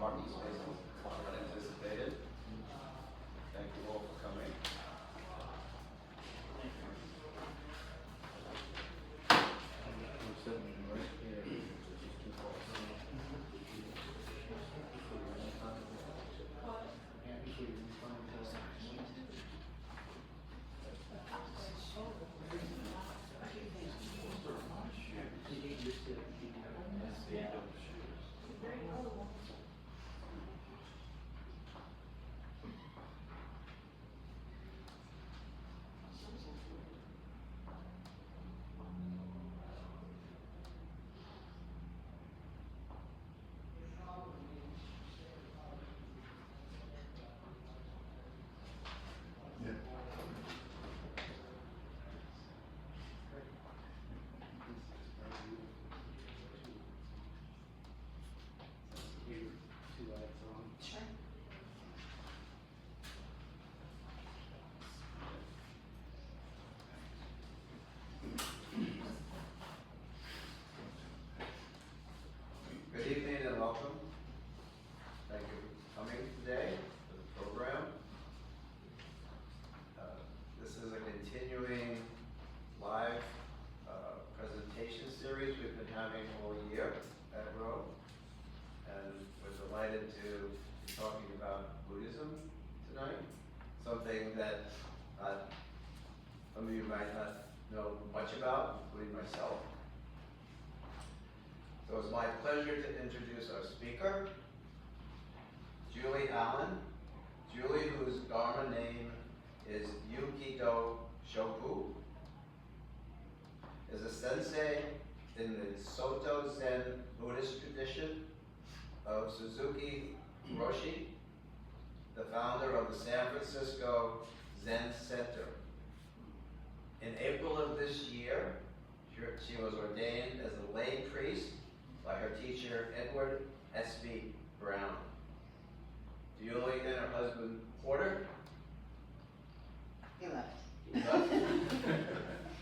parking spaces are anticipated. Thank you all for coming. Good evening and welcome. Thank you for coming today to the program. This is a continuing live presentation series we've been having all year at Roe, and we're delighted to be talking about Buddhism tonight, something that some of you might not know much about, including myself. So it's my pleasure to introduce our speaker, Julie Allen. Julie, whose Dharma name is Yukido Shoku, is a sensei in the Soto Zen Buddhist tradition of Suzuki Roshi, the founder of the San Francisco Zen Center. In April of this year, she was ordained as a lay priest by her teacher, Edward S.B. Brown. Julie and her husband, Porter. He left. He left.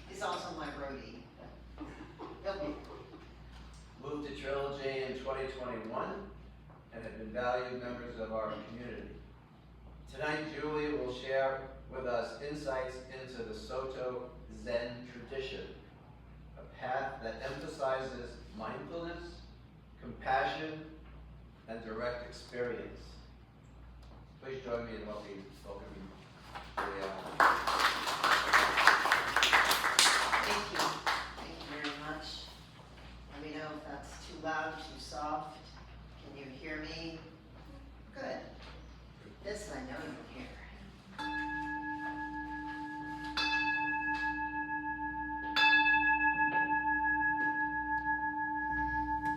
He's also my roadie. He'll be. Moved to Trilogy in 2021 and have been valued members of our community. Tonight, Julie will share with us insights into the Soto Zen tradition, a path that emphasizes mindfulness, compassion, and direct experience. Please join me in welcoming Julie Allen. Thank you. Thank you very much. Let me know if that's too loud, too soft. Can you hear me? Good. This I know you hear.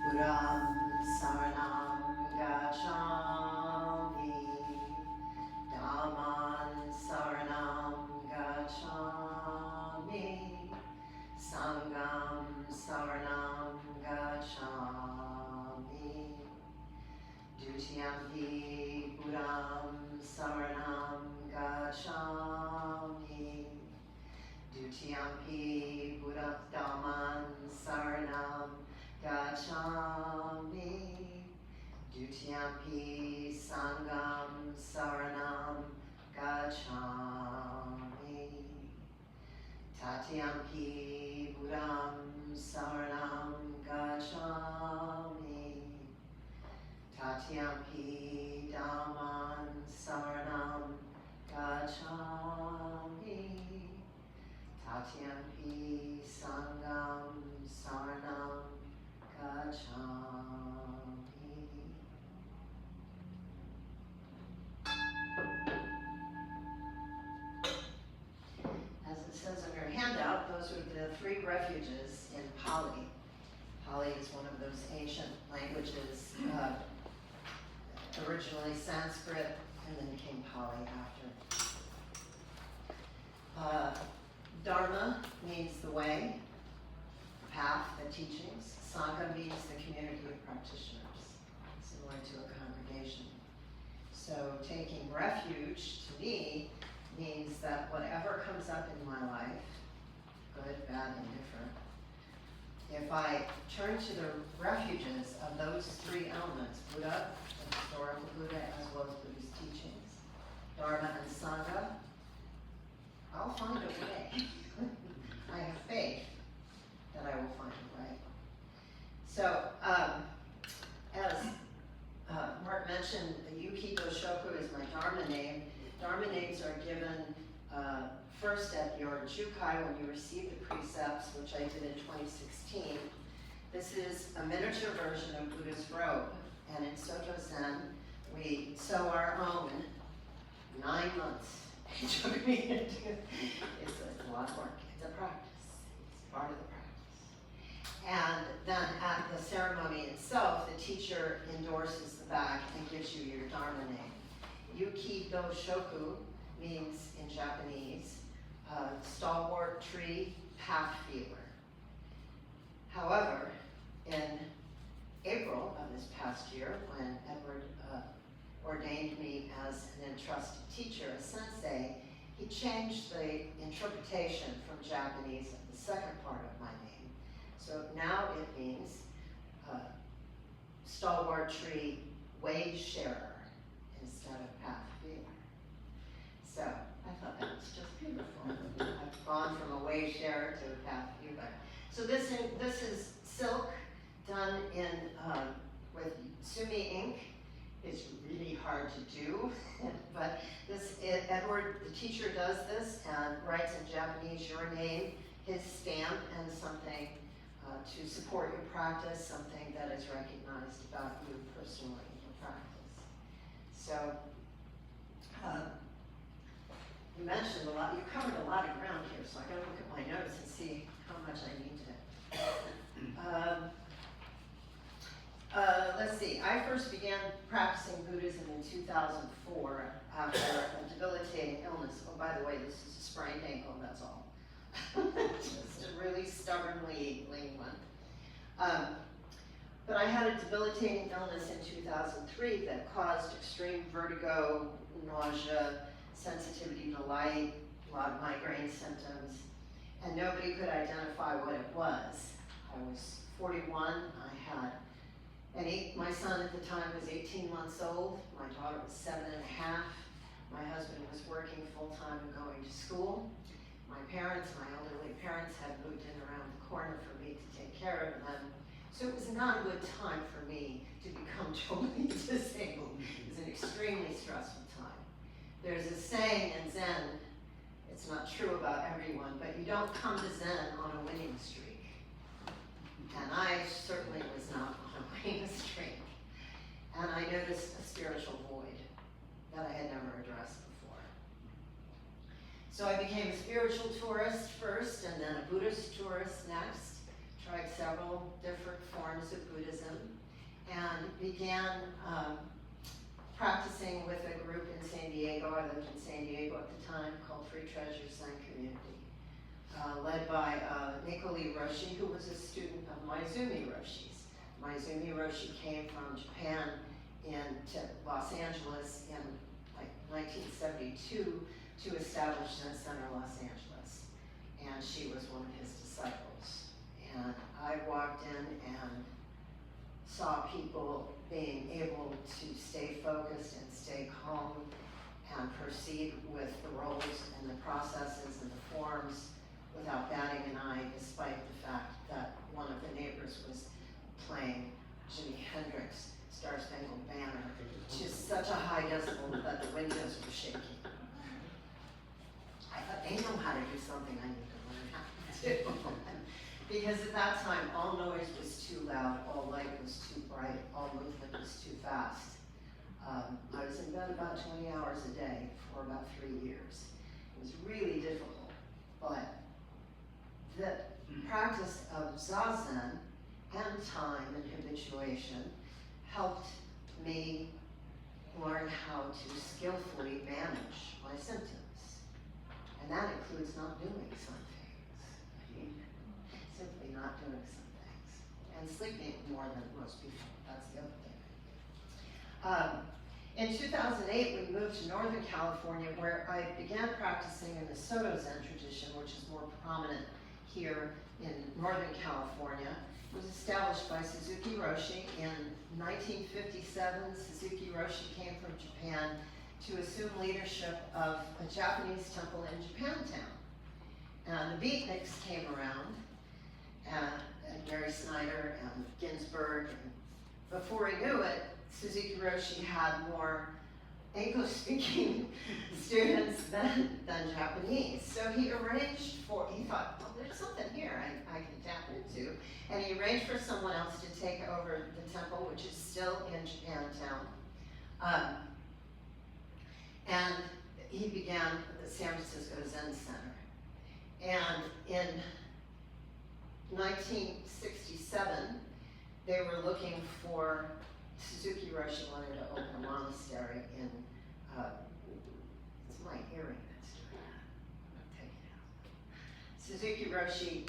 Buddham saranam gacchami, Dhamman saranam gacchami, Sangham saranam gacchami, Dutiyampi Buddham saranam gacchami, Dutiyampi Buddha Dhamman saranam gacchami, Dutiyampi Sangham saranam gacchami, Tatiyampi Buddham saranam gacchami, Tatiyampi Dhamman saranam gacchami, Tatiyampi Sangham saranam gacchami. As it says in your handout, those are the three refuges in Pali. Pali is one of those ancient languages, originally Sanskrit, and then came Pali after. Dharma means the way, the path, the teachings. Sangha means the community of practitioners, similar to a congregation. So taking refuge, to me, means that whatever comes up in my life, good, bad, indifferent, if I turn to the refuges of those three elements, Buddha, the historical Buddha, as well as Buddha's teachings, Dharma and Sangha, I'll find a way. I have faith that I will find a way. So, as Mark mentioned, Yuki Doshoku is my Dharma name. Dharma names are given first at your Jukai when you receive the precepts, which I did in 2016. This is a miniature version of Buddha's robe, and in Soto Zen, we sew our own. 9 months it took me to do. It's a lot of work. It's a practice. It's part of the practice. And then at the ceremony itself, the teacher endorses the back and gives you your Dharma name. Yuki Doshoku means, in Japanese, stalwart tree, path feeler. However, in April of this past year, when Edward ordained me as an entrusted teacher, a sensei, he changed the interpretation from Japanese of the second part of my name. So now it means stalwart tree, wave sharer, instead of path feeler. So I thought that was just beautiful. I've gone from a wave sharer to a path feeler. So this is silk done in with sumi ink. It's really hard to do, but Edward, the teacher, does this and writes in Japanese your name, his stamp, and something to support your practice, something that is recognized about you personally in your practice. So, you mentioned a lot, you covered a lot of ground here, so I gotta look at my notes and see how much I need to. Let's see, I first began practicing Buddhism in 2004 after a debilitating illness. Oh, by the way, this is a sprained ankle, that's all. Just a really stubbornly ailing one. But I had a debilitating illness in 2003 that caused extreme vertigo, nausea, sensitivity to light, a lot of migraine symptoms, and nobody could identify what it was. I was 41, my son at the time was 18 months old, my daughter was 7 and a half, my husband was working full-time and going to school. My elderly parents had moved in around the corner for me to take care of them. So it was not a good time for me to become totally disabled. It was an extremely stressful time. There's a saying in Zen, it's not true about everyone, but you don't come to Zen on a winning streak. And I certainly was not on a winning streak. And I noticed a spiritual void that I had never addressed before. So I became a spiritual tourist first, and then a Buddhist tourist next. Tried several different forms of Buddhism, and began practicing with a group in San Diego. I lived in San Diego at the time, called Free Treasure Zen Community, led by Nikoli Roshi, who was a student of Maezumi Roshi's. Maezumi Roshi came from Japan to Los Angeles in like 1972 to establish Zen Center Los Angeles, and she was one of his disciples. And I walked in and saw people being able to stay focused and stay calm and proceed with the roles and the processes and the forms without batting an eye, despite the fact that one of the neighbors was playing Jimi Hendrix, Star Spangled Banner, to such a high decibel that the windows were shaking. I thought, they know how to do something I need to learn how to do. Because at that time, all noise was too loud, all light was too bright, all movement was too fast. I was in bed about 20 hours a day for about 3 years. It was really difficult, but the practice of Zazen and time and habituation helped me learn how to skillfully manage my symptoms. And that includes not doing some things. Simply not doing some things. And sleeping more than most people. That's the other thing. In 2008, we moved to Northern California, where I began practicing in the Soto Zen tradition, which is more prominent here in Northern California. It was established by Suzuki Roshi. In 1957, Suzuki Roshi came from Japan to assume leadership of a Japanese temple in Japantown. And the beatniks came around, and Gary Snyder and Ginsberg, and before he knew it, Suzuki Roshi had more English-speaking students than Japanese. So he arranged for, he thought, well, there's something here I can tap into. And he arranged for someone else to take over the temple, which is still in Japantown. And he began the San Francisco Zen Center. And in 1967, they were looking for, Suzuki Roshi wanted to open a monastery in, it's my earring that's doing that. I'm gonna take it out. Suzuki Roshi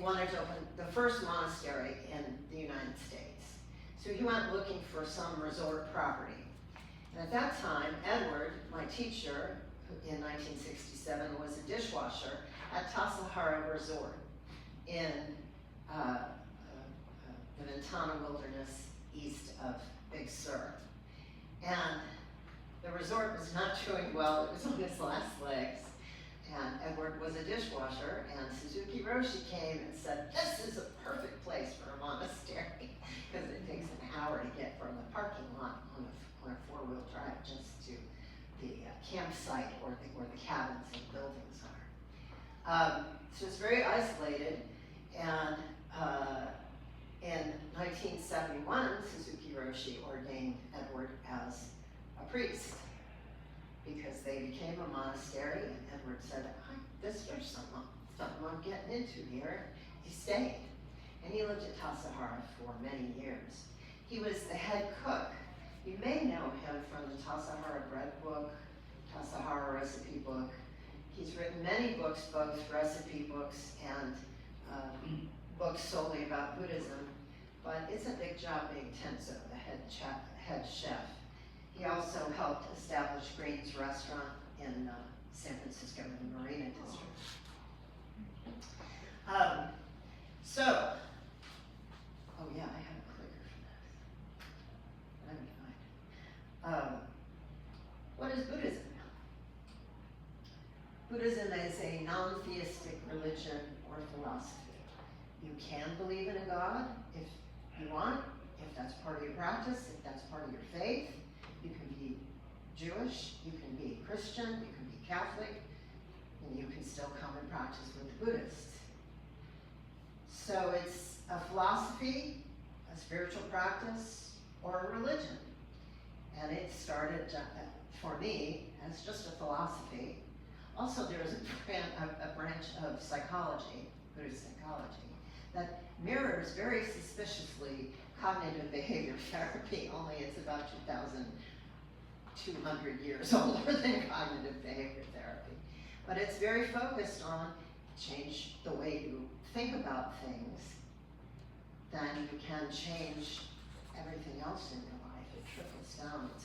wanted to open the first monastery in the United States. So he went looking for some resort property. And at that time, Edward, my teacher, in 1967, was a dishwasher at Tassajara Resort in the Ventana Wilderness east of Big Sur. And the resort was not doing well, it was on its last legs. And Edward was a dishwasher, and Suzuki Roshi came and said, this is a perfect place for a monastery, because it takes an hour to get from the parking lot on a four-wheel drive just to the campsite or the cabins and buildings are. So it's very isolated, and in 1971, Suzuki Roshi ordained Edward as a priest because they became a monastery, and Edward said, there's something I'm getting into here. He stayed, and he lived at Tassajara for many years. He was the head cook. You may know him from the Tassajara Bread Book, Tassajara Recipe Book. He's written many books, both recipe books and books solely about Buddhism, but it's a big job being Tenzo, the head chef. He also helped establish Green's Restaurant in San Francisco in the Marina District. Oh yeah, I have a clicker for that. Let me find it. What is Buddhism? Buddhism is a non-theistic religion or philosophy. You can believe in a God if you want, if that's part of your practice, if that's part of your faith. You can be Jewish, you can be Christian, you can be Catholic, and you can still come and practice with the Buddhists. So it's a philosophy, a spiritual practice, or a religion. And it started, for me, as just a philosophy. Also, there is a branch of psychology, Buddhist psychology, that mirrors very suspiciously cognitive behavior therapy, only it's about 2,200 years older than cognitive behavior therapy. But it's very focused on change the way you think about things, then you can change everything else in your life. It trickles down, it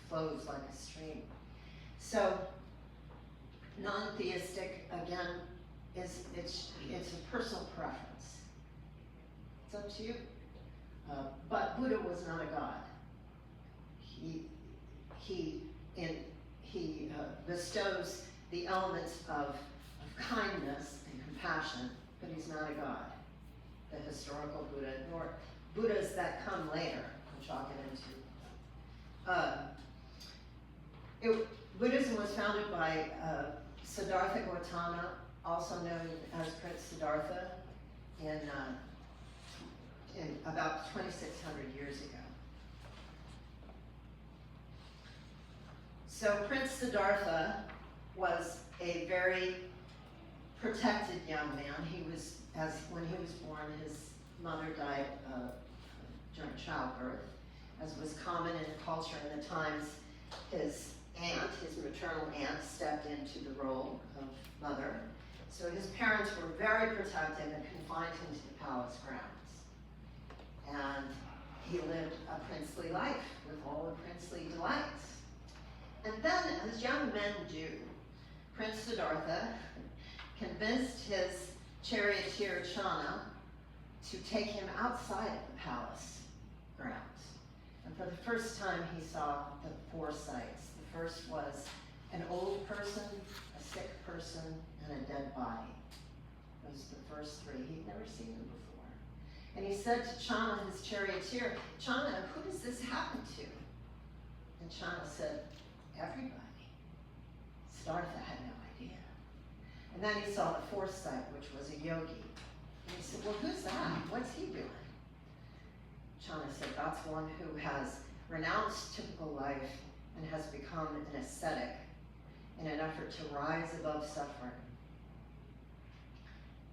flows like a stream. So, non-theistic, again, it's a personal preference. It's up to you. But Buddha was not a god. He bestows the elements of kindness and compassion, but he's not a god. The historical Buddha, nor Buddhas that come later, which I'll get into. Buddhism was founded by Siddhartha Gautama, also known as Prince Siddhartha, in about 2,600 years ago. So Prince Siddhartha was a very protected young man. When he was born, his mother died during childbirth, as was common in the culture in the times. His maternal aunt, stepped into the role of mother. So his parents were very protective and confined him to the palace grounds. And he lived a princely life with all the princely delights. And then, as young men do, Prince Siddhartha convinced his charioteer Channa to take him outside of the palace grounds. And for the first time, he saw the 4 sights. The first was an old person, a sick person, and a dead body. Those are the first 3. He'd never seen them before. And he said to Channa, his charioteer, "Channa, who does this happen to?" And Channa said, "Everybody." Siddhartha had no idea. And then he saw the 4th sight, which was a yogi. And he said, "Well, who's that? What's he doing?" Channa said, "That's one who has renounced typical life and has become an ascetic in an effort to rise above suffering."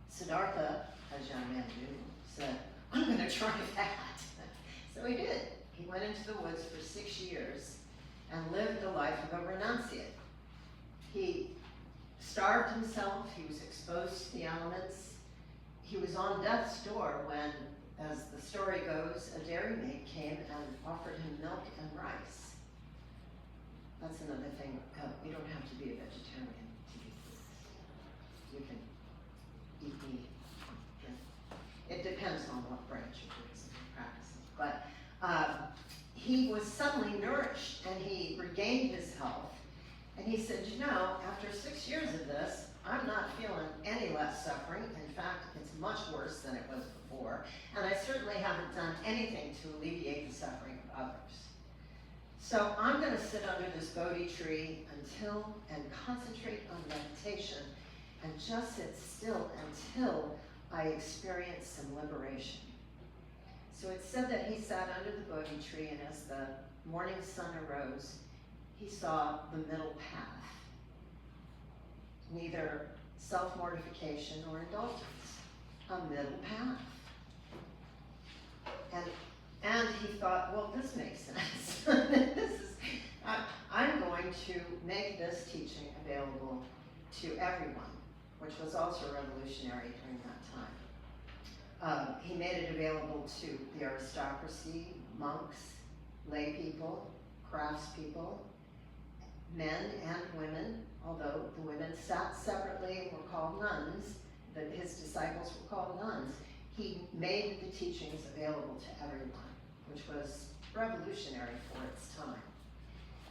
Siddhartha, as young men do, said, "I'm going to try that." So he did. He went into the woods for 6 years and lived the life of a renunciate. He starved himself. He was exposed to the elements. He was on death's door when, as the story goes, a dairymaid came and offered him milk and rice. That's another thing. We don't have to be a vegetarian to eat this. You can eat meat. It depends on what branch of Buddhism you're practicing. But he was suddenly nourished and he regained his health. And he said, "You know, after 6 years of this, I'm not feeling any less suffering. In fact, it's much worse than it was before. And I certainly haven't done anything to alleviate the suffering of others. So I'm going to sit under this Bodhi tree and concentrate on meditation and just sit still until I experience some liberation." So it's said that he sat under the Bodhi tree, and as the morning sun arose, he saw the middle path. Neither self-mortification nor indulgence. A middle path. And he thought, well, this makes sense. I'm going to make this teaching available to everyone, which was also revolutionary during that time. He made it available to the aristocracy, monks, lay people, craftspeople, men and women, although the women sat separately and were called nuns, that his disciples were called nuns. He made the teachings available to everyone, which was revolutionary for its time.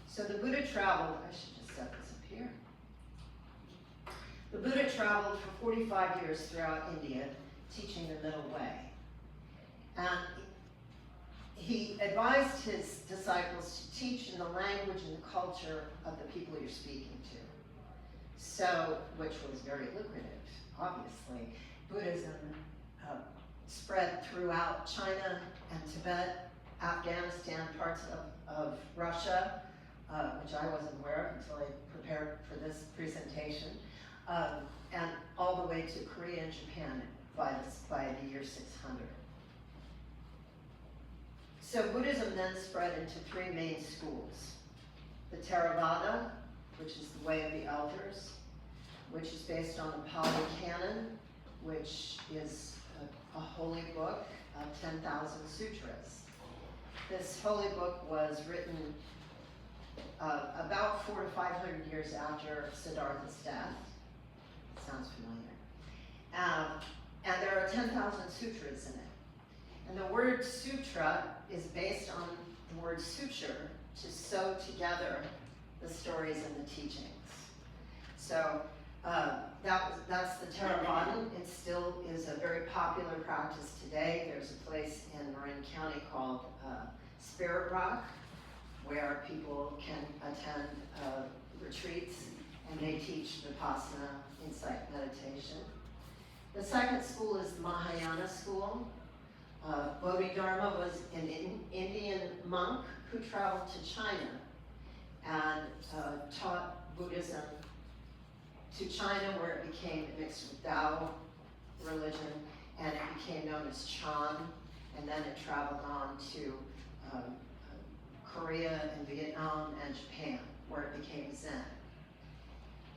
So the Buddha traveled, I should just set this up here. The Buddha traveled for 45 years throughout India, teaching the middle way. And he advised his disciples to teach in the language and the culture of the people you're speaking to. So, which was very lucrative, obviously. Buddhism spread throughout China and Tibet, Afghanistan, parts of Russia, which I wasn't aware of until I prepared for this presentation, and all the way to Korea and Japan by the year 600. So Buddhism then spread into 3 main schools. The Theravada, which is the way of the elders, which is based on the Pali Canon, which is a holy book of 10,000 sutras. This holy book was written about 400 to 500 years after Siddhartha's death. Sounds familiar. And there are 10,000 sutras in it. And the word sutra is based on the word suture, to sew together the stories and the teachings. So that's the Theravada. It still is a very popular practice today. There's a place in Marin County called Spirit Rock, where people can attend retreats and they teach Vipassana, insight meditation. The second school is the Mahayana school. Bodhidharma was an Indian monk who traveled to China and taught Buddhism to China, where it became mixed with Tao religion, and it became known as Chan, and then it traveled on to Korea and Vietnam and Japan, where it became Zen.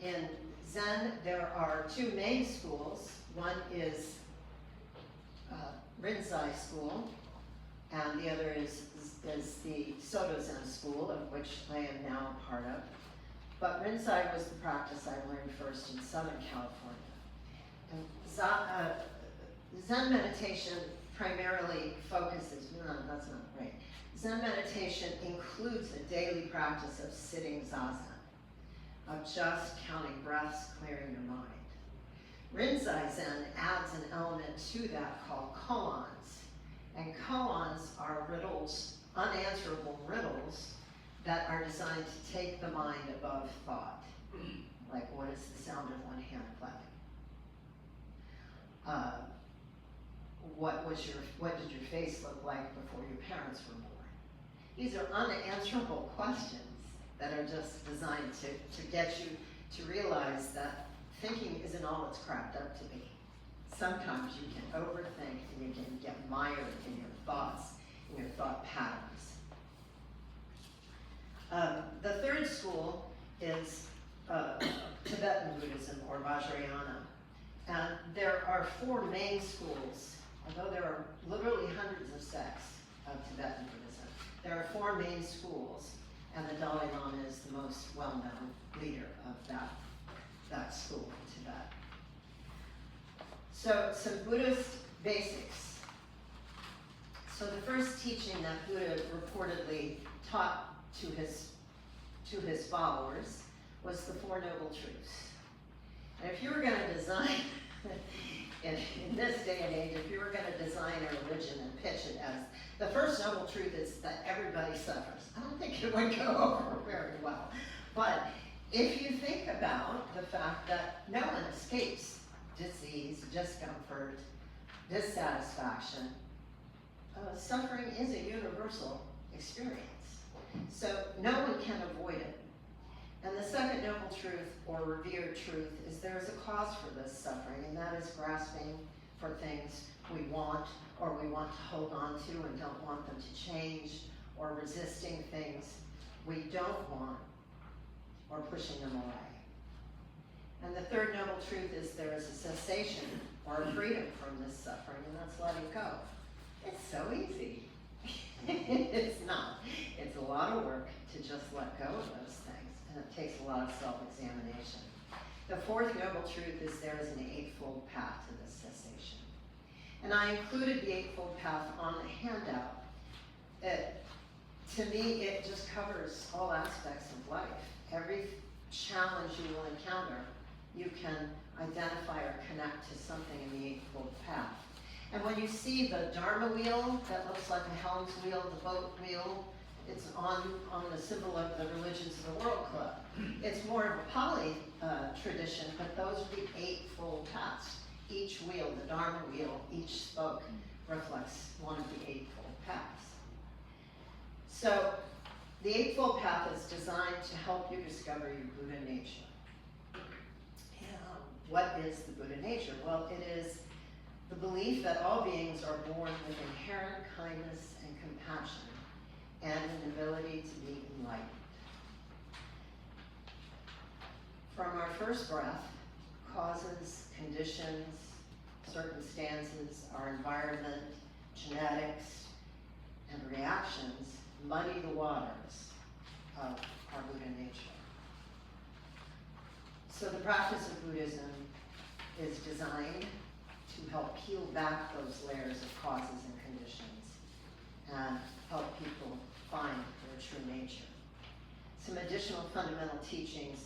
In Zen, there are 2 main schools. One is Rinzai school, and the other is the Soto Zen school, of which I am now a part of. But Rinzai was the practice I learned first in Southern California. Zen meditation primarily focuses, no, that's not right. Zen meditation includes a daily practice of sitting zazen, of just counting breaths, clearing your mind. Rinzai Zen adds an element to that called koans. And koans are riddles, unanswerable riddles, that are designed to take the mind above thought. Like, what is the sound of one hand clapping? What did your face look like before your parents were born? These are unanswerable questions that are just designed to get you to realize that thinking isn't all it's cracked up to be. Sometimes you can overthink and you can get mired in your thoughts, in your thought patterns. The third school is Tibetan Buddhism, or Vajrayana. And there are 4 main schools, although there are literally hundreds of sects of Tibetan Buddhism. There are 4 main schools, and the Dalai Lama is the most well-known leader of that school in Tibet. So, some Buddhist basics. So the first teaching that Buddha reportedly taught to his followers was the Four Noble Truths. And if you were going to design, in this day and age, if you were going to design a religion and pitch it as the first noble truth is that everybody suffers, I don't think it would go over very well. But if you think about the fact that no one escapes disease, discomfort, dissatisfaction, suffering is a universal experience. So no one can avoid it. And the second noble truth, or revered truth, is there is a cause for this suffering, and that is grasping for things we want, or we want to hold on to and don't want them to change, or resisting things we don't want, or pushing them away. And the third noble truth is there is a cessation, or a freedom from this suffering, and that's letting go. It's so easy. It's not. It's a lot of work to just let go of those things, and it takes a lot of self-examination. The fourth noble truth is there is an eightfold path to this cessation. And I included the eightfold path on the handout. To me, it just covers all aspects of life. Every challenge you will encounter, you can identify or connect to something in the eightfold path. And when you see the Dharma wheel that looks like a Helms wheel, the boat wheel, it's on the symbol of the Religions of the World Club. It's more of a Pali tradition, but those are the eightfold paths. Each wheel, the Dharma wheel, each spoke reflects one of the eightfold paths. So the eightfold path is designed to help you discover your Buddha nature. What is the Buddha nature? Well, it is the belief that all beings are born with inherent kindness and compassion and an ability to be enlightened. From our first breath, causes, conditions, circumstances, our environment, genetics, and reactions muddy the waters of our Buddha nature. So the practice of Buddhism is designed to help peel back those layers of causes and conditions and help people find their true nature. Some additional fundamental teachings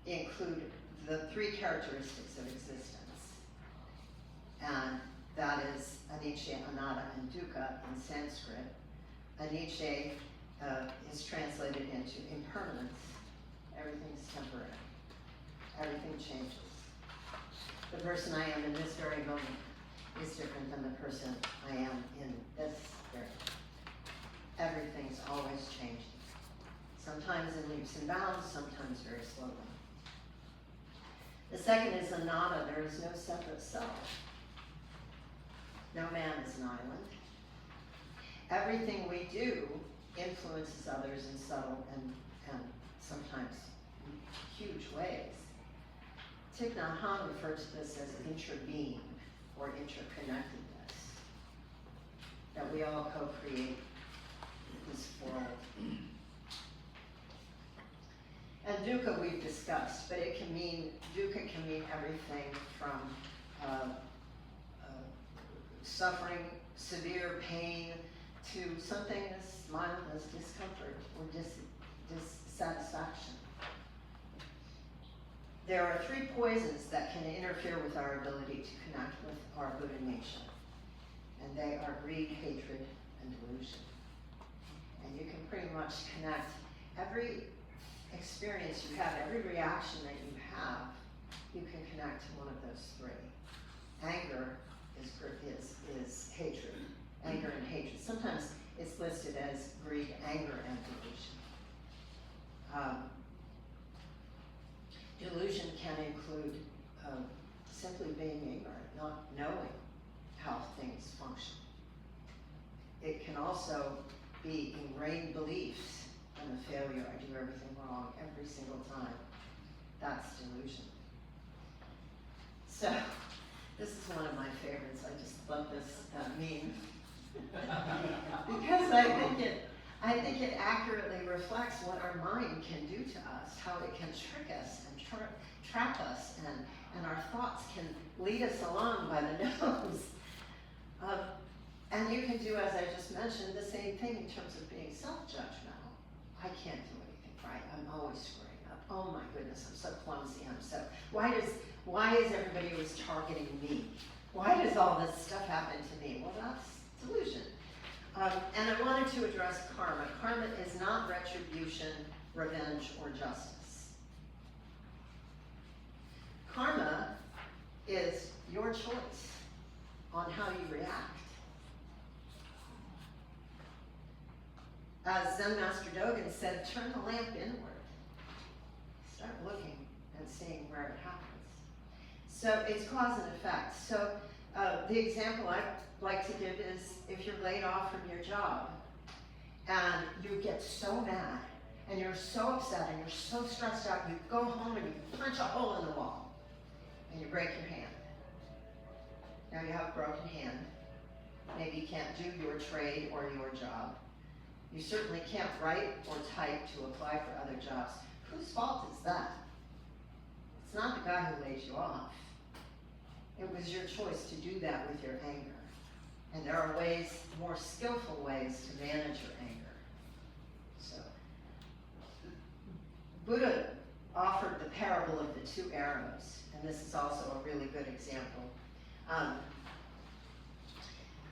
include the 3 characteristics of existence, and that is anicca, anatta, and dukkha in Sanskrit. Anicca is translated into impermanence. Everything's temporary. Everything changes. The person I am in this very moment is different than the person I am in this very moment. Everything's always changing. Sometimes in leaps and bounds, sometimes very slowly. The second is anatta. There is no separate self. No man is an island. Everything we do influences others in subtle and sometimes huge ways. Thich Nhat Hanh referred to this as interbeing, or interconnectedness, that we all co-create this world. And dukkha we've discussed, but dukkha can mean everything from suffering, severe pain, to something as mild as discomfort or dissatisfaction. There are 3 poisons that can interfere with our ability to connect with our Buddha nature, and they are greed, hatred, and delusion. And you can pretty much connect every experience you have, every reaction that you have, you can connect to one of those 3. Anger is hatred. Anger and hatred. Sometimes it's listed as greed, anger, and delusion. Delusion can include simply being ignorant, not knowing how things function. It can also be ingrained beliefs. I'm a failure, I do everything wrong every single time. That's delusion. So, this is one of my favorites. I just love this meme. Because I think it accurately reflects what our mind can do to us, how it can trick us and trap us, and our thoughts can lead us along by the nose. And you can do, as I just mentioned, the same thing in terms of being self-judgmental. I can't do anything right. I'm always screwing up. Oh my goodness, I'm so clumsy. Why is everybody always targeting me? Why does all this stuff happen to me? Well, that's delusion. And I wanted to address karma. Karma is not retribution, revenge, or justice. Karma is your choice on how you react. As Zen Master Dogen said, turn the lamp inward. Start looking and seeing where it happens. So it's cause and effect. So the example I like to give is if you're laid off from your job and you get so mad and you're so upset and you're so stressed out, you go home and you punch a hole in the wall and you break your hand. Now you have a broken hand. Maybe you can't do your trade or your job. You certainly can't write or type to apply for other jobs. Whose fault is that? It's not the guy who laid you off. It was your choice to do that with your anger. And there are ways, more skillful ways to manage your anger. So, Buddha offered the parable of the 2 arrows, and this is also a really good example.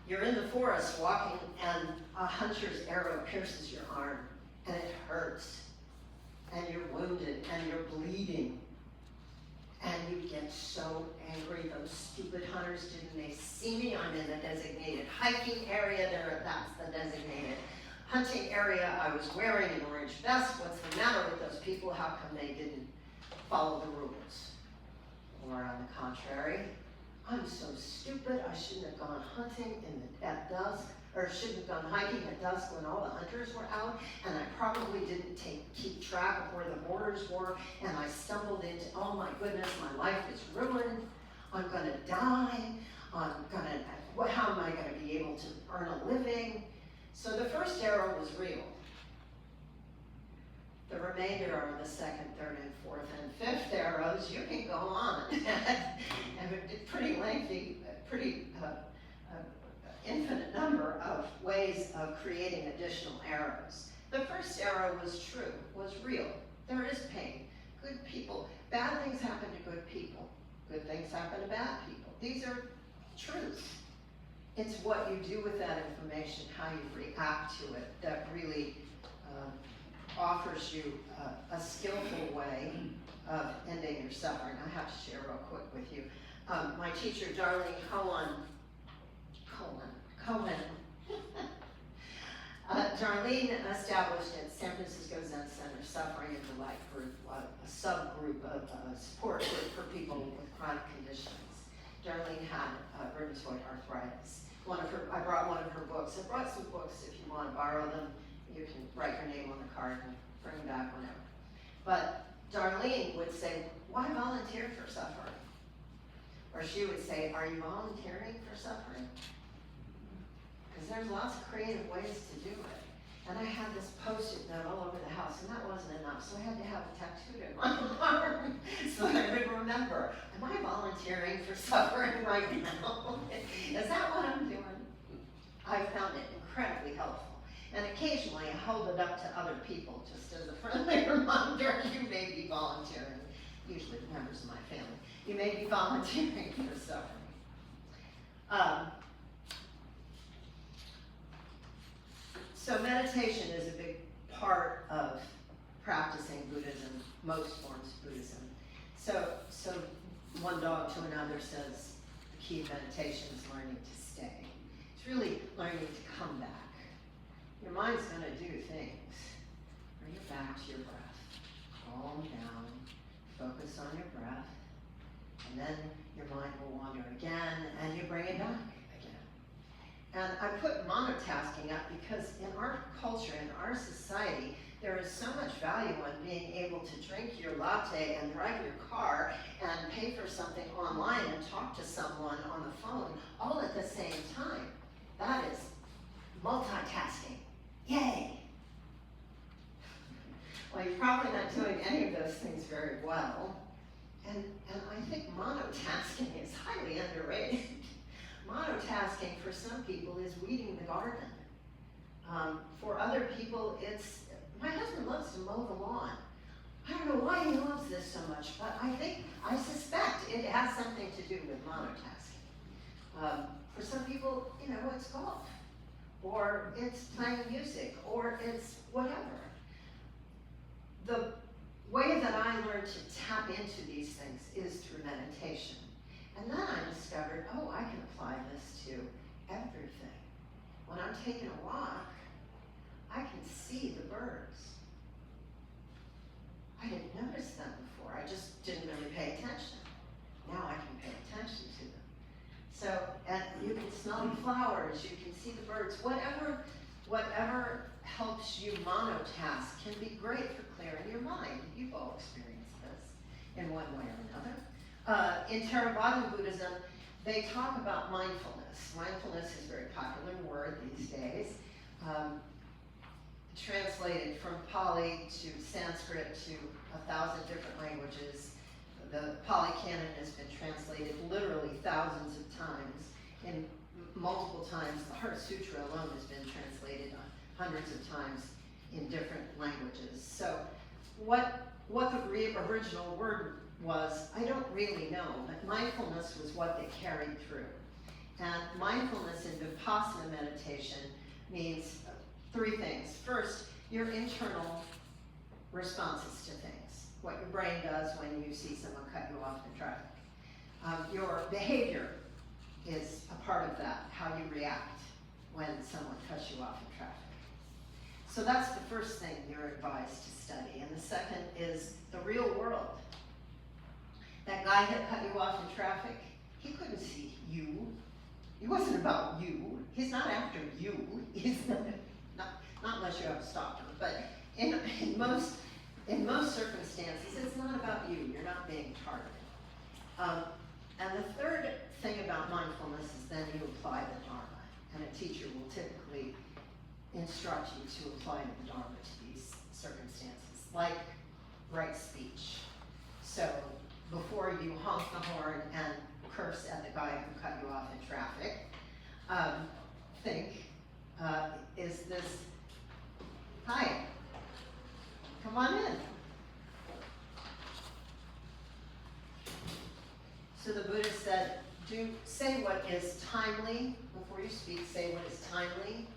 You're in the forest walking, and a hunter's arrow pierces your arm, and it hurts, and you're wounded, and you're bleeding. And you get so angry. Those stupid hunters, didn't they see me? I'm in the designated hiking area. That's the designated hunting area. I was wearing an orange vest. What's the matter with those people? How come they didn't follow the rules? Or on the contrary, I'm so stupid. I shouldn't have gone hunting at dusk, or shouldn't have gone hiking at dusk when all the hunters were out, and I probably didn't keep track of where the borders were, and I stumbled into, oh my goodness, my life is ruined. I'm gonna die. How am I gonna be able to earn a living? So the first arrow was real. The remainder are the second, third, and fourth, and fifth arrows. You can go on. And a pretty lengthy, infinite number of ways of creating additional arrows. The first arrow was true, was real. There is pain. Good people, bad things happen to good people. Good things happen to bad people. These are truths. It's what you do with that information, how you react to it, that really offers you a skillful way of ending your suffering. I have to share real quick with you. My teacher, Darlene Cohen, Darlene established at San Francisco Zen Center Suffering and Delight Group, a subgroup of support group for people with chronic conditions. Darlene had rheumatoid arthritis. I brought one of her books. I brought some books if you want to borrow them. You can write your name on the card and bring them back whenever. But Darlene would say, why volunteer for suffering? Or she would say, are you volunteering for suffering? Because there's lots of creative ways to do it. And I had this Post-it note all over the house, and that wasn't enough, so I had to have it tattooed in my arm so that I would remember, am I volunteering for suffering right now? Is that what I'm doing? I found it incredibly helpful. And occasionally I hold it up to other people just as a friendly reminder, you may be volunteering, usually members of my family, you may be volunteering for suffering. So meditation is a big part of practicing Buddhism, most forms of Buddhism. So one dog to another says the key of meditation is learning to stay. It's really learning to come back. Your mind's going to do things. Bring it back to your breath. Calm down. Focus on your breath. And then your mind will wander again, and you bring it back again. And I put monotasking up because in our culture, in our society, there is so much value in being able to drink your latte and drive your car and pay for something online and talk to someone on the phone all at the same time. That is multitasking. Yay! Well, you're probably not doing any of those things very well. And I think monotasking is highly underrated. Monotasking for some people is weeding the garden. For other people, it's, my husband loves to mow the lawn. I don't know why he loves this so much, but I suspect it has something to do with monotasking. For some people, it's golf, or it's playing music, or it's whatever. The way that I learned to tap into these things is through meditation. And then I discovered, I can apply this to everything. When I'm taking a walk, I can see the birds. I didn't notice them before. I just didn't really pay attention. Now I can pay attention to them. So, and you can smell the flowers, you can see the birds, whatever helps you monotask can be great for clearing your mind. You've all experienced this in one way or another. In Theravada Buddhism, they talk about mindfulness. Mindfulness is a very popular word these days. Translated from Pali to Sanskrit to 1,000 different languages. The Pali Canon has been translated literally thousands of times. And multiple times, the Heart Sutra alone has been translated hundreds of times in different languages. So what the original word was, I don't really know, but mindfulness was what they carried through. And mindfulness in Vipassana meditation means three things. First, your internal responses to things, what your brain does when you see someone cut you off in traffic. Your behavior is a part of that, how you react when someone cuts you off in traffic. So that's the first thing you're advised to study. And the second is the real world. That guy that cut you off in traffic, he couldn't see you. It wasn't about you. He's not after you. He's not unless you have a stalker. But in most circumstances, it's not about you. You're not being targeted. And the third thing about mindfulness is then you apply the Dharma. And a teacher will typically instruct you to apply the Dharma to these circumstances, like right speech. So before you honk the horn and curse at the guy who cut you off in traffic, think, is this, hi, come on in. So the Buddha said, say what is timely. Before you speak, say what is timely,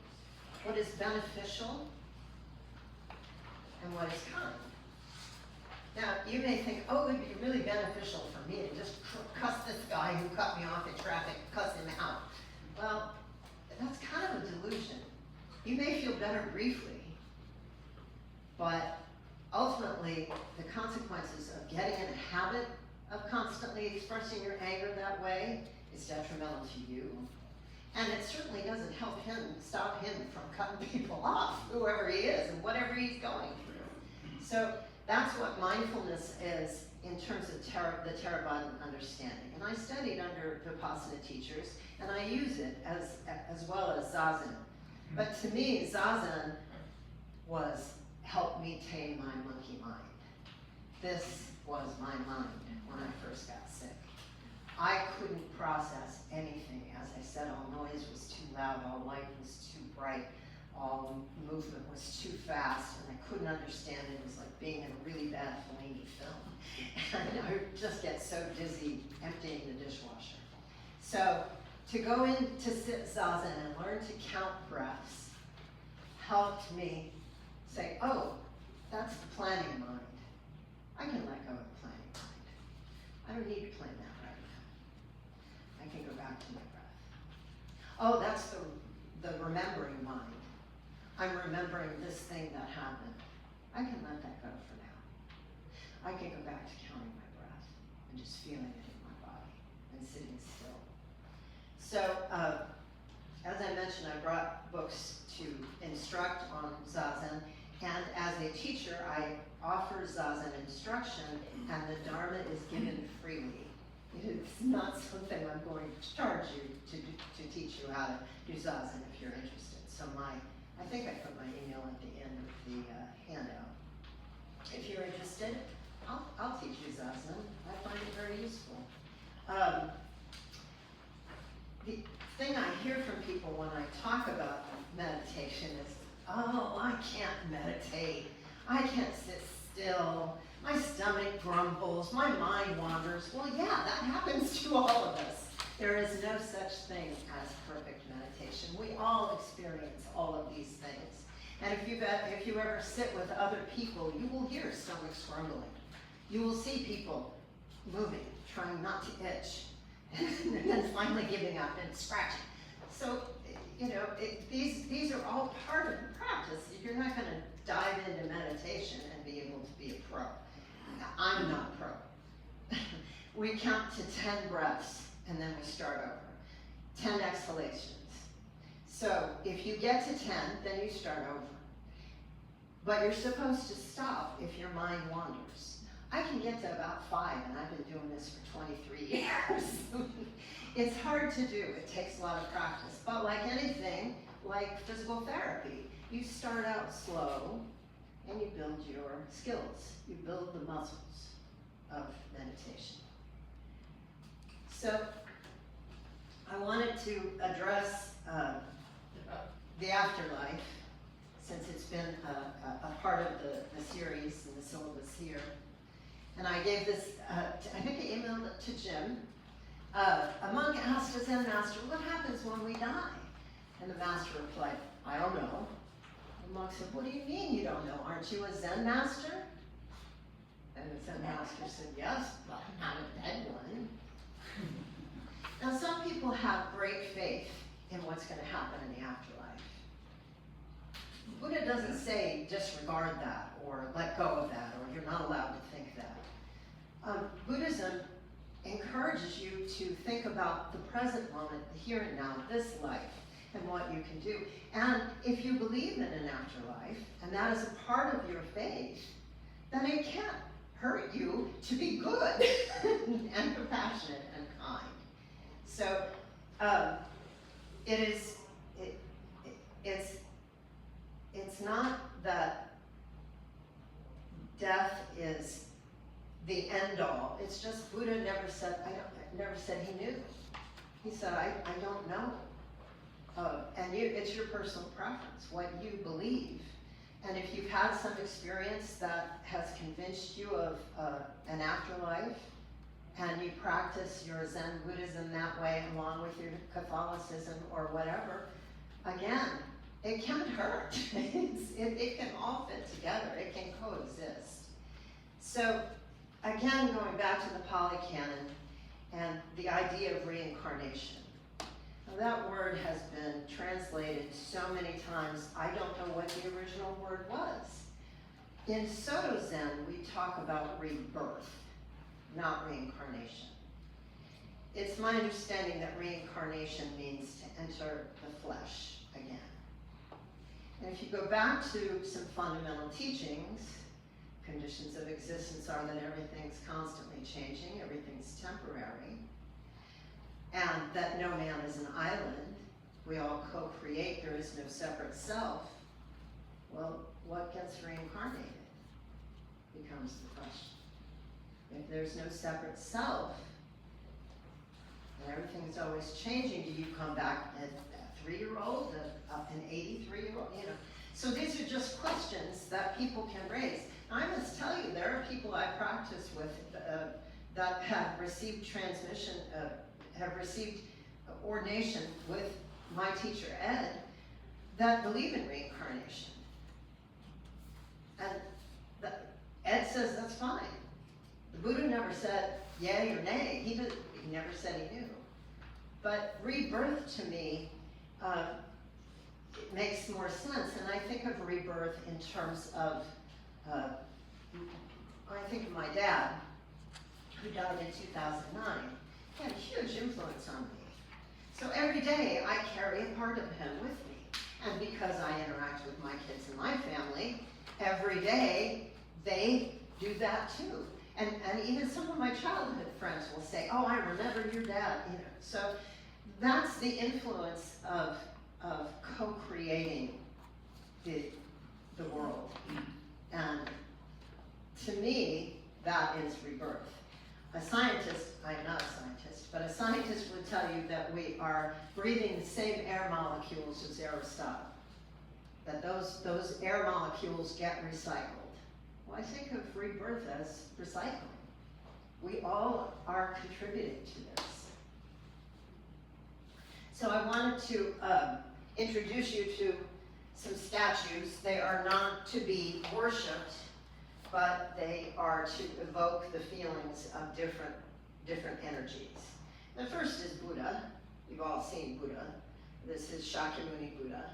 what is beneficial, and what is kind. Now, you may think, it would be really beneficial for me to just cuss this guy who cut me off in traffic, cuss him out. Well, that's kind of a delusion. You may feel better briefly, but ultimately, the consequences of getting in a habit of constantly expressing your anger that way is detrimental to you. And it certainly doesn't stop him from cutting people off, whoever he is and whatever he's going through. So that's what mindfulness is in terms of the Theravada understanding. And I studied under Vipassana teachers, and I use it as well as Zazen. But to me, Zazen was help me tame my monkey mind. This was my mind when I first got sick. I couldn't process anything. As I said, all noise was too loud, all light was too bright, all movement was too fast, and I couldn't understand it. It was like being in a really bad Fellini film. And I would just get so dizzy emptying the dishwasher. So to go in to sit zazen and learn to count breaths helped me say, oh, that's the planning mind. I can let go of the planning mind. I don't need to plan that right now. I can go back to my breath. Oh, that's the remembering mind. I'm remembering this thing that happened. I can let that go for now. I can go back to counting my breath and just feeling it in my body and sitting still. So, as I mentioned, I brought books to instruct on zazen, and as a teacher, I offer zazen instruction, and the Dharma is given freely. It is not something I'm going to charge you to teach you how to do zazen if you're interested. So I think I put my email at the end of the handout. If you're interested, I'll teach you zazen. I find it very useful. The thing I hear from people when I talk about meditation is, oh, I can't meditate. I can't sit still. My stomach grumbles. My mind wanders. Well, yeah, that happens to all of us. There is no such thing as perfect meditation. We all experience all of these things. And if you ever sit with other people, you will hear stomachs grumbling. You will see people moving, trying not to itch, and then finally giving up and scratching. So, these are all part of the practice. You're not going to dive into meditation and be able to be a pro. I'm not a pro. We count to 10 breaths, and then we start over. 10 exhalations. So if you get to 10, then you start over. But you're supposed to stop if your mind wanders. I can get to about 5, and I've been doing this for 23 years. It's hard to do. It takes a lot of practice. But like anything, like physical therapy, you start out slow, and you build your skills. You build the muscles of meditation. So I wanted to address the afterlife, since it's been a part of the series and the syllabus here. And I gave this, I think I emailed it to Jim. A monk asked a Zen master, what happens when we die? And the master replied, I don't know. The monk said, what do you mean you don't know? Aren't you a Zen master? And the Zen master said, yes, but I'm not a dead one. Now, some people have great faith in what's going to happen in the afterlife. Buddha doesn't say disregard that or let go of that or you're not allowed to think that. Buddhism encourages you to think about the present moment, the here and now, this life, and what you can do. And if you believe in an afterlife, and that is a part of your faith, then it can't hurt you to be good and compassionate and kind. So it's not that death is the end all. It's just Buddha never said he knew. He said, I don't know. And it's your personal preference, what you believe. And if you've had some experience that has convinced you of an afterlife, and you practice your Zen Buddhism that way along with your Catholicism or whatever, again, it can't hurt. It can all fit together. It can coexist. So, again, going back to the Pali Canon and the idea of reincarnation. Now, that word has been translated so many times, I don't know what the original word was. In Soto Zen, we talk about rebirth, not reincarnation. It's my understanding that reincarnation means to enter the flesh again. And if you go back to some fundamental teachings, conditions of existence are that everything's constantly changing, everything's temporary, and that no man is an island. We all co-create, there is no separate self. Well, what gets reincarnated becomes the question. If there's no separate self, and everything is always changing, do you come back as a 3-year-old, an 83-year-old, you know? So these are just questions that people can raise. I must tell you, there are people I practice with that have received have received ordination with my teacher Ed, that believe in reincarnation. And Ed says that's fine. The Buddha never said yay or nay. He never said he knew. But rebirth to me, it makes more sense. And I think of rebirth in terms of, I think of my dad, who died in 2009. He had a huge influence on me. So every day I carry a part of him with me. And because I interact with my kids and my family, every day they do that too. And even some of my childhood friends will say, oh, I remember your dad, you know. So that's the influence of co-creating the world. And to me, that is rebirth. A scientist, I am not a scientist, but a scientist would tell you that we are breathing the same air molecules as Aristotle. That those air molecules get recycled. Well, I think of rebirth as recycling. We all are contributing to this. So I wanted to introduce you to some statues. They are not to be worshipped, but they are to evoke the feelings of different energies. The first is Buddha. You've all seen Buddha. This is Shakyamuni Buddha.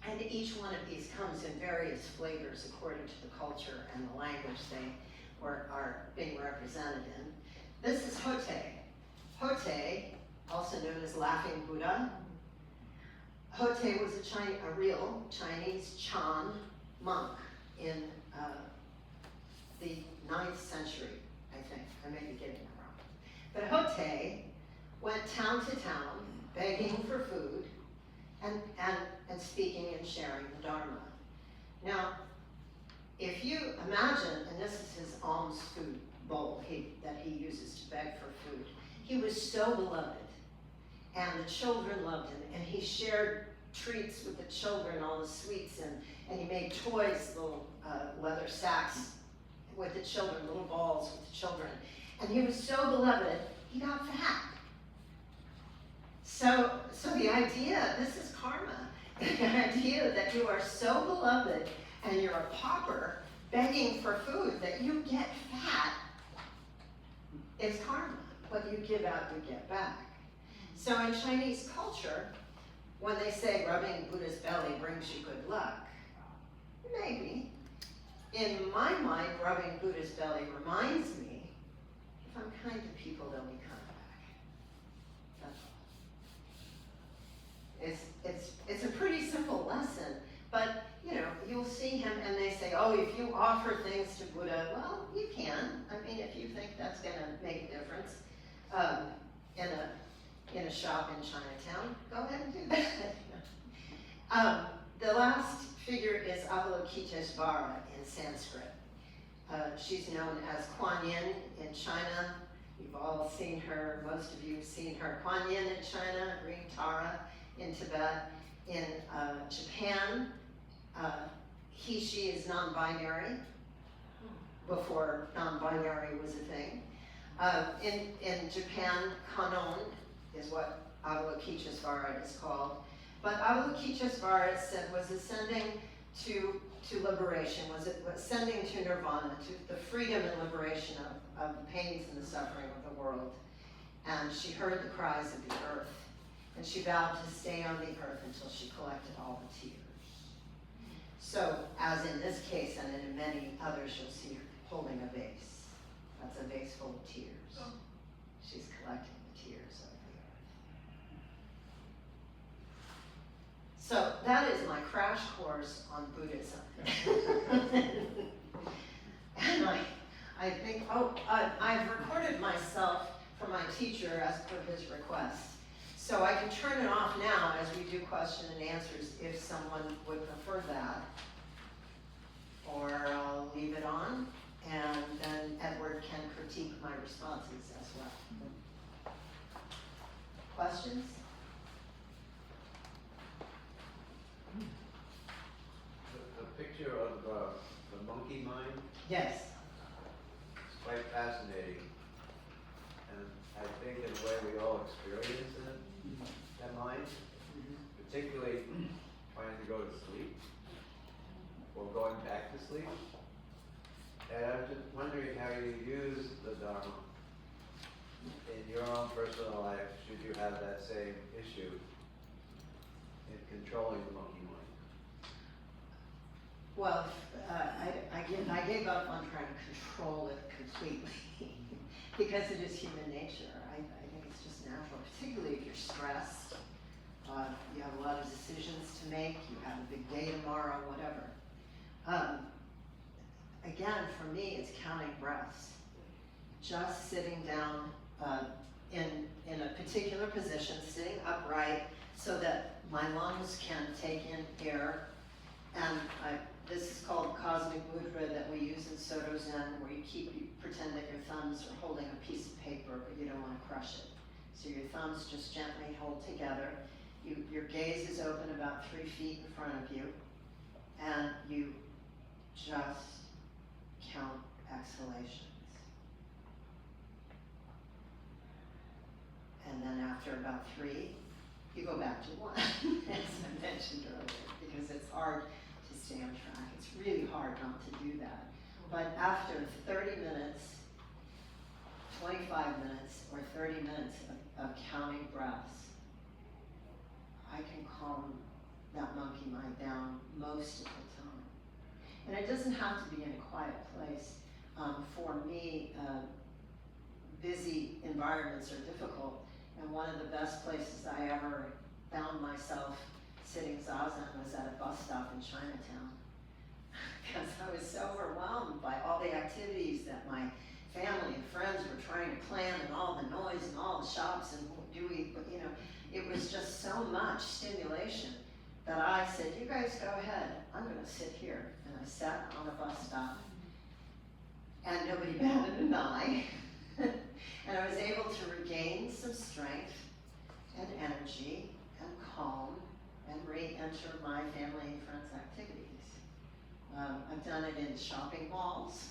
And each one of these comes in various flavors according to the culture and the language they are being represented in. This is Hote. Hote, also known as Laughing Buddha. Hote was a real Chinese Chan monk in the 9th century, I think. I may be getting it wrong. But Hote went town to town begging for food and speaking and sharing the Dharma. Now, if you imagine, and this is his alms food bowl that he uses to beg for food, he was so beloved, and the children loved him, and he shared treats with the children, all the sweets, and he made toys, little leather sacks with the children, little balls with the children. And he was so beloved, he got fat. So the idea, this is karma, the idea that you are so beloved and you're a pauper begging for food that you get fat is karma. What you give out, you get back. So in Chinese culture, when they say rubbing Buddha's belly brings you good luck, maybe. In my mind, rubbing Buddha's belly reminds me, if I'm kind to people, they'll be kind back. That's all. It's a pretty simple lesson, but you know, you'll see him and they say, oh, if you offer things to Buddha, well, you can. I mean, if you think that's going to make a difference in a shop in Chinatown, go ahead and do that. The last figure is Avalokiteshvara in Sanskrit. She's known as Kuan Yin in China. You've all seen her, most of you have seen her. Kuan Yin in China, Green Tara in Tibet. In Japan, he, she is non-binary, before non-binary was a thing. In Japan, Kanon is what Avalokiteshvara is called. But Avalokiteshvara, it said, was ascending to liberation, was ascending to nirvana, to the freedom and liberation of the pains and the suffering of the world. And she heard the cries of the earth, and she vowed to stay on the earth until she collected all the tears. So, as in this case and in many others, you'll see her holding a vase. That's a vase full of tears. She's collecting the tears of the earth. So that is my crash course on Buddhism. And I think, I've recorded myself for my teacher as per his request. So I can turn it off now as we do question and answers if someone would prefer that. Or I'll leave it on, and then Edward can critique my responses as well. Questions? The picture of the monkey mind Yes. is quite fascinating. And I think in a way we all experience it, that mind, particularly trying to go to sleep or going back to sleep. And I'm just wondering how you use the Dharma in your own personal life, should you have that same issue in controlling the monkey mind. Well, I gave up on trying to control it completely because it is human nature. I think it's just natural, particularly if you're stressed. You have a lot of decisions to make. You have a big day tomorrow, whatever. Again, for me, it's counting breaths. Just sitting down in a particular position, sitting upright, so that my lungs can take in air. And this is called cosmic mudra that we use in Soto Zen, where you pretend that your thumbs are holding a piece of paper, but you don't want to crush it. So your thumbs just gently hold together. Your gaze is open about 3 feet in front of you, and you just count exhalations. And then after about 3, you go back to 1, as I mentioned earlier, because it's hard to stay on track. It's really hard not to do that. But after 30 minutes, 25 minutes, or 30 minutes of counting breaths, I can calm that monkey mind down most of the time. And it doesn't have to be in a quiet place. For me, busy environments are difficult, and one of the best places I ever found myself sitting zazen was at a bus stop in Chinatown, because I was so overwhelmed by all the activities that my family and friends were trying to plan, and all the noise and all the shops, and it was just so much stimulation that I said, you guys go ahead, I'm gonna sit here. And I sat on a bus stop, and nobody batted an eye. And I was able to regain some strength and energy and calm and re-enter my family and friends' activities. I've done it in shopping malls.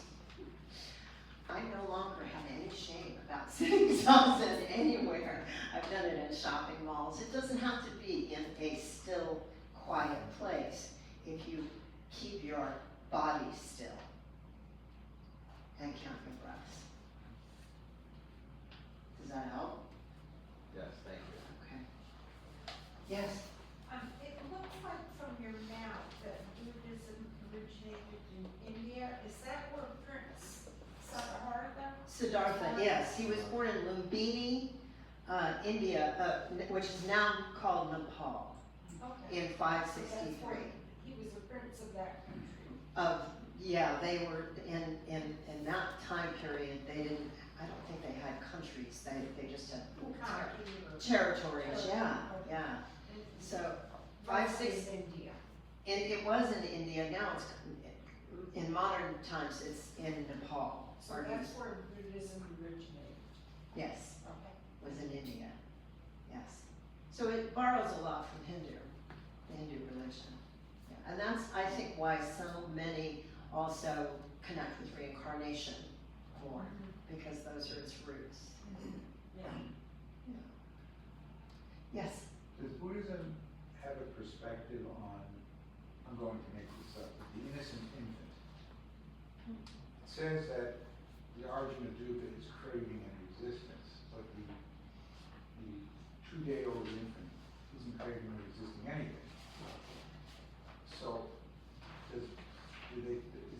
I no longer have any shame about sitting zazen anywhere. I've done it in shopping malls. It doesn't have to be in a still, quiet place if you keep your body still and count your breaths. Does that help? Yes, thank you. Okay. Yes? It looks like from your map that Buddhism originated in India. Is that where Prince Siddhartha, yes. He was born in Lumbini, India, which is now called Nepal, Okay. in 563. He was a prince of that country. Yeah, they were in that time period. They didn't. I don't think they had countries. They just had territories. Yeah, yeah. So 560. India. And it was in India. Now it's in modern times. It's in Nepal. So that's where Buddhism originated. Yes, Okay. was in India. Yes. So it borrows a lot from Hindu, the Hindu religion. Yeah. And that's, I think, why so many also connect with reincarnation more, because those are its roots. Yeah. Yeah. Yes. Does Buddhism have a perspective on, I'm going to make this up, the innocent infant? It says that the Arjuna Dukkha is craving and resistance, but the 2-day-old infant isn't craving or resisting anything. So, is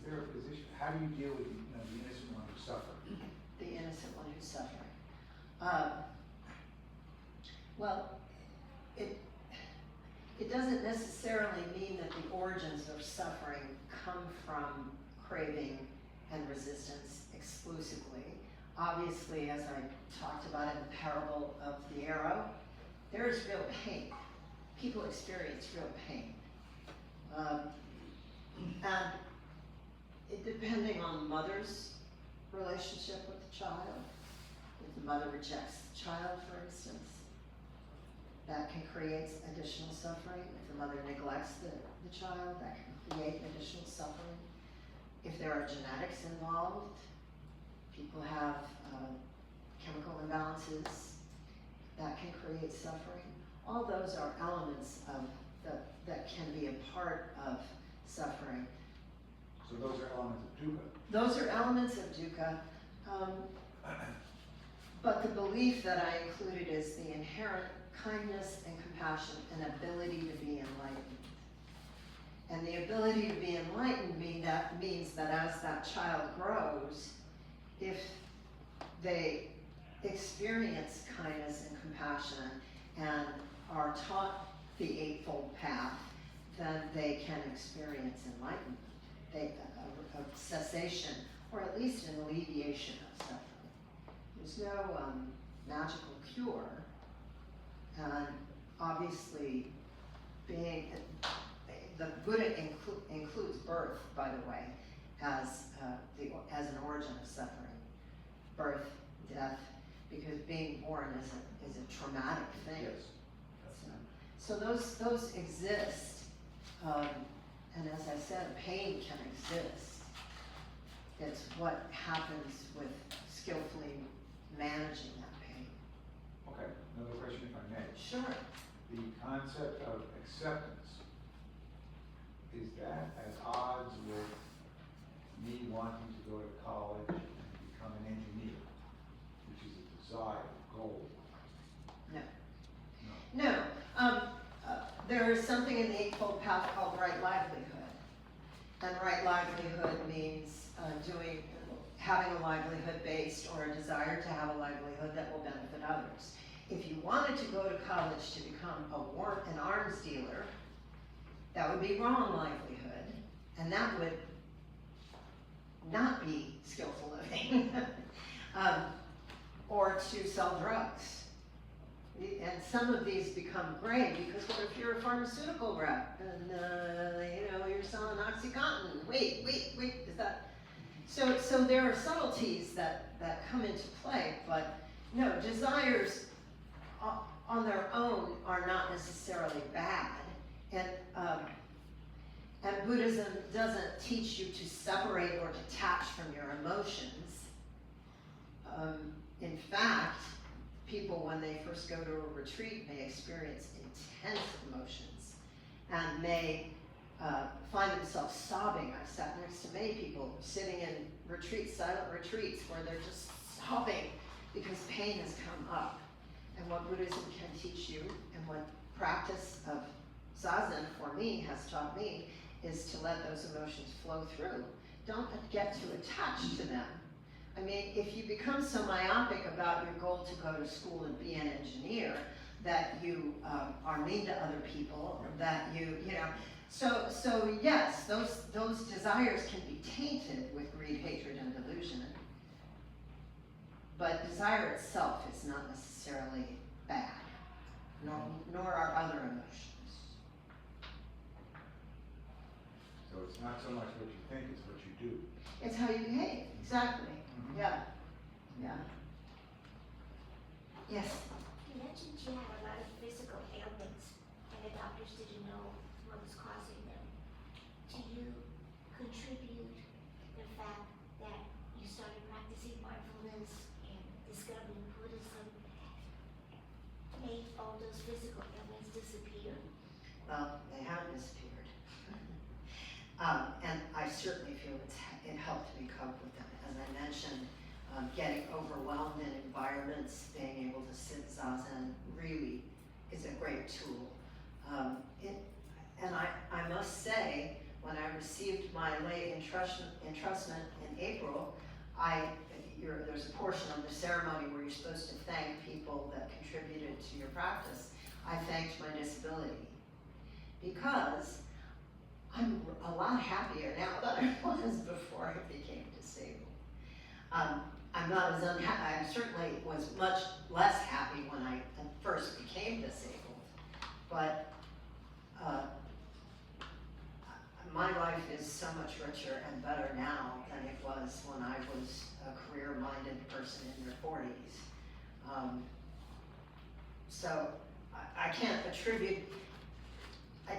there a position, how do you deal with the innocent one who's suffering? The innocent one who's suffering. Well, it doesn't necessarily mean that the origins of suffering come from craving and resistance exclusively. Obviously, as I talked about in the parable of the arrow, there is real pain. People experience real pain. And depending on the mother's relationship with the child, if the mother rejects the child, for instance, that can create additional suffering. If the mother neglects the child, that can create additional suffering. If there are genetics involved, people have chemical imbalances, that can create suffering. All those are elements of that can be a part of suffering. So those are elements of dukkha. Those are elements of dukkha, but the belief that I included is the inherent kindness and compassion and ability to be enlightened. And the ability to be enlightened means that as that child grows, if they experience kindness and compassion and are taught the Eightfold Path, then they can experience enlightenment, a cessation, or at least an alleviation of suffering. There's no magical cure, and obviously the Buddha includes birth, by the way, as an origin of suffering. Birth, death, because being born is a traumatic thing. Yes. So those exist, and as I said, pain can exist. It's what happens with skillfully managing that pain. Okay, another question if I may. Sure. The concept of acceptance, is that at odds with me wanting to go to college and become an engineer, which is a desired goal? No. No. No. There is something in the Eightfold Path called right livelihood. And right livelihood means having a livelihood based or a desire to have a livelihood that will benefit others. If you wanted to go to college to become an arms dealer, that would be wrong livelihood, and that would not be skillful living. Or to sell drugs. And some of these become gray because what if you're a pharmaceutical rep and you're selling OxyContin? Wait, is that? So there are subtleties that come into play, but no, desires on their own are not necessarily bad, and Buddhism doesn't teach you to separate or detach from your emotions. In fact, people, when they first go to a retreat, may experience intense emotions and may find themselves sobbing. I've sat next to many people sitting in retreats, silent retreats, where they're just sobbing because pain has come up. And what Buddhism can teach you, and what practice of Zazen for me has taught me, is to let those emotions flow through. Don't get too attached to them. I mean, if you become so myopic about your goal to go to school and be an engineer that you are mean to other people, or that so yes, those desires can be tainted with greed, hatred, and delusion. But desire itself is not necessarily bad, nor are other emotions. So it's not so much what you think, it's what you do. It's how you behave, exactly. Mhm. Yeah. Yes. You mentioned you had a lot of physical ailments, and the doctors didn't know what was causing them. Do you contribute the fact that you started practicing mindfulness and discovering Buddhism made all those physical ailments disappear? Well, they have disappeared. And I certainly feel it helped me cope with them. As I mentioned, getting overwhelmed in environments, being able to sit Zazen really is a great tool. And I must say, when I received my lay entrustment in April, there's a portion of the ceremony where you're supposed to thank people that contributed to your practice. I thanked my disability because I'm a lot happier now than I was before I became disabled. I'm I'm not as I certainly was much less happy when I first became disabled, but my life is so much richer and better now than it was when I was a career-minded person in their 40s. So I can't attribute,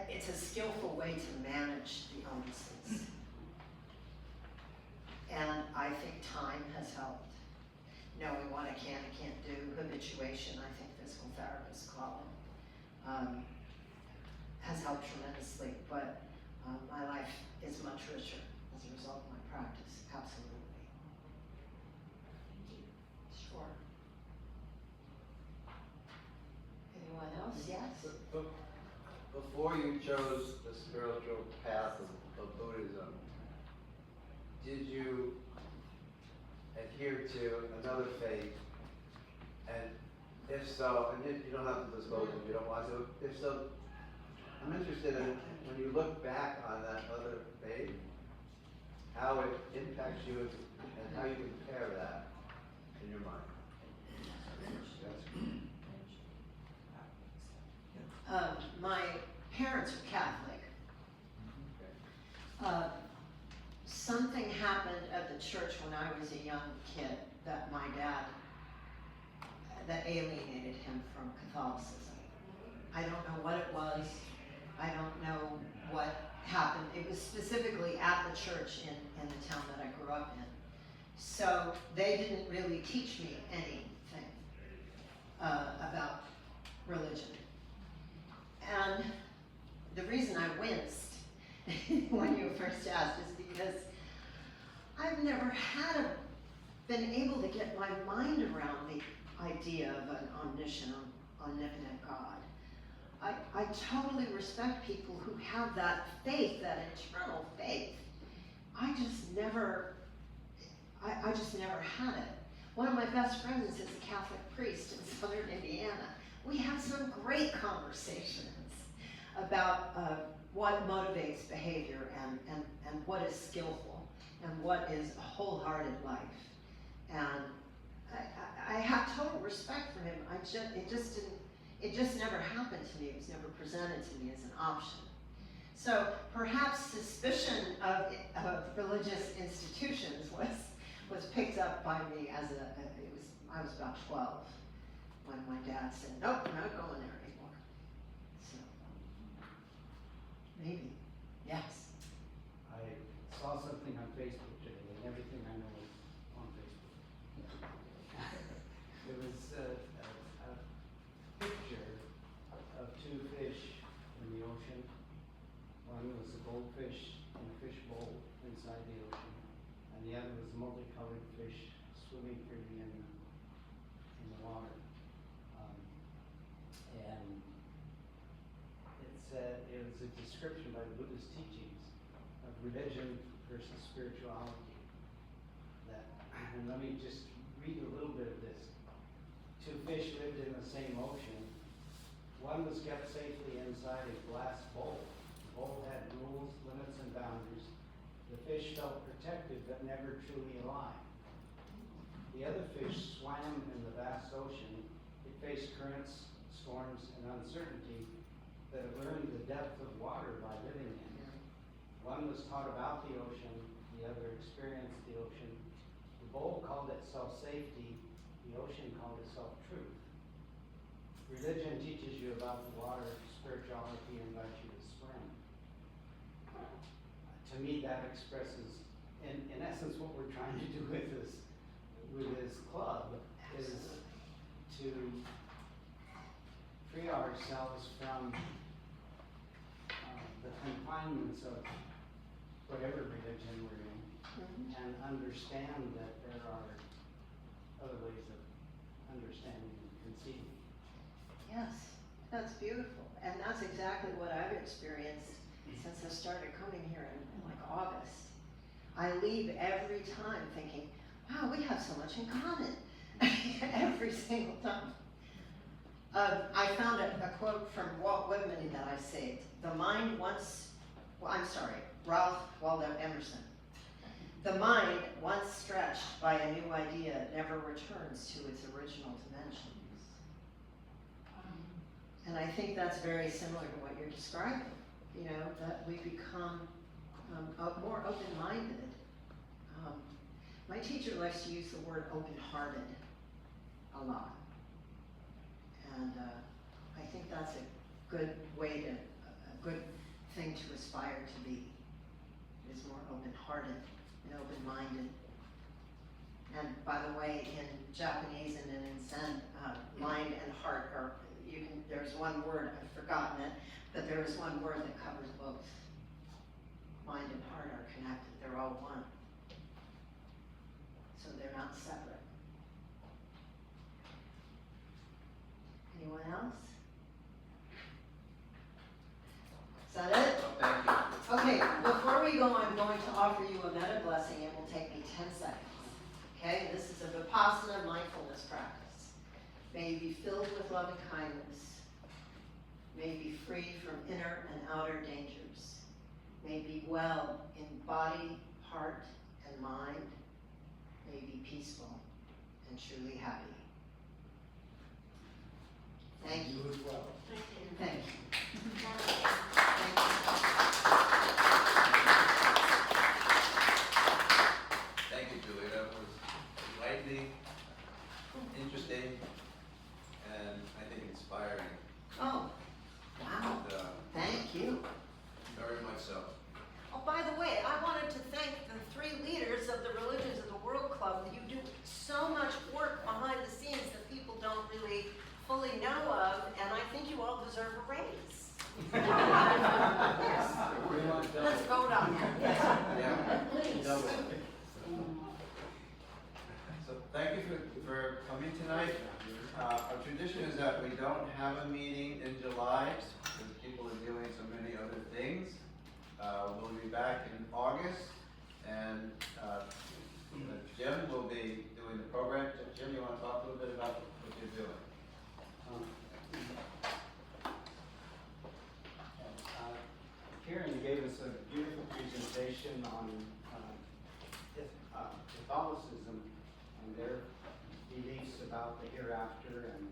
it's a skillful way to manage the illnesses. And I think time has helped. Knowing what I can and can't do, habituation, I think physical therapists call it, has helped tremendously. But my life is much richer as a result of my practice, absolutely. Sure. Anyone else? Yes? Before you chose the spiritual path of Buddhism, did you adhere to another faith? And if so, and you don't have to disclose if you don't want to, if so, I'm interested in when you look back on that other faith, how it impacts you and how you compare that in your mind. My parents are Catholic. Something happened at the church when I was a young kid that my dad, that alienated him from Catholicism. I don't know what it was. I don't know what happened. It was specifically at the church in the town that I grew up in. So they didn't really teach me anything about religion. And the reason I winced when you first asked is because I've never been able to get my mind around the idea of an omniscient, omnipotent God. I totally respect people who have that faith, that eternal faith. I just never had it. One of my best friends is a Catholic priest in southern Indiana. We have some great conversations about what motivates behavior and what is skillful and what is a wholehearted life. And I have total respect for him. It just never happened to me. It was never presented to me as an option. So perhaps suspicion of religious institutions was picked up by me as I was about 12 when my dad said, nope, we're not going there anymore. So maybe, yes. I saw something on Facebook today, and everything I know is on Facebook. It was a picture of two fish in the ocean. One was a goldfish in a fish bowl inside the ocean, and the other was a multicolored fish swimming freely in the water. And it was a description by the Buddhist teachings of religion versus spirituality. And let me just read a little bit of this. Two fish lived in the same ocean. One was kept safely inside a glass bowl. The bowl had rules, limits, and boundaries. The fish felt protected but never truly alive. The other fish swam in the vast ocean. It faced currents, storms, and uncertainty that it learned the depth of water by living in it. One was taught about the ocean, the other experienced the ocean. The bowl called itself safety, the ocean called itself truth. Religion teaches you about the water, spirituality invites you to swim. To me, that expresses, in essence, what we're trying to do with this club is to free ourselves from the confinements of whatever religion we're in, and understand that there are other ways of understanding and conceiving. Yes, that's beautiful. And that's exactly what I've experienced since I started coming here in like August. I leave every time thinking, wow, we have so much in common. Every single time. I found a quote from Walt Whitman that I saved. Ralph Waldo Emerson. The mind, once stretched by a new idea, never returns to its original dimensions. And I think that's very similar to what you're describing, you know, that we become more open-minded. My teacher likes to use the word open-hearted a lot. And I think that's a good way to, a good thing to aspire to be, is more open-hearted and open-minded. And by the way, in Japanese and in Zen, mind and heart are, there's one word, I've forgotten it, but there is one word that covers both. Mind and heart are connected, they're all one. So they're not separate. Anyone else? Is that it? Thank you. Okay, before we go, I'm going to offer you a metta blessing. It will take me 10 seconds. Okay, this is a Vipassana mindfulness practice. May you be filled with loving kindness. May you be free from inner and outer dangers. May you be well in body, heart, and mind. May you be peaceful and truly happy. Thank you. You as well. Thank you. Now, Thank you, Julie. That was enlightening, interesting, and I think inspiring. Oh, wow. And, Thank you. very much so. Oh, by the way, I wanted to thank the 3 leaders of the Religions of the World Club. You do so much work behind the scenes that people don't really fully know of, and I think you all deserve a raise. Yes. Let's vote on that. Yes. Yeah. Please. So thank you for coming tonight. Our tradition is that we don't have a meeting in July because people are doing so many other things. We'll be back in August, and Jim will be doing the program. Jim, you want to talk a little bit about what you're doing? Karen gave us a beautiful presentation on Catholicism and their beliefs about the hereafter, and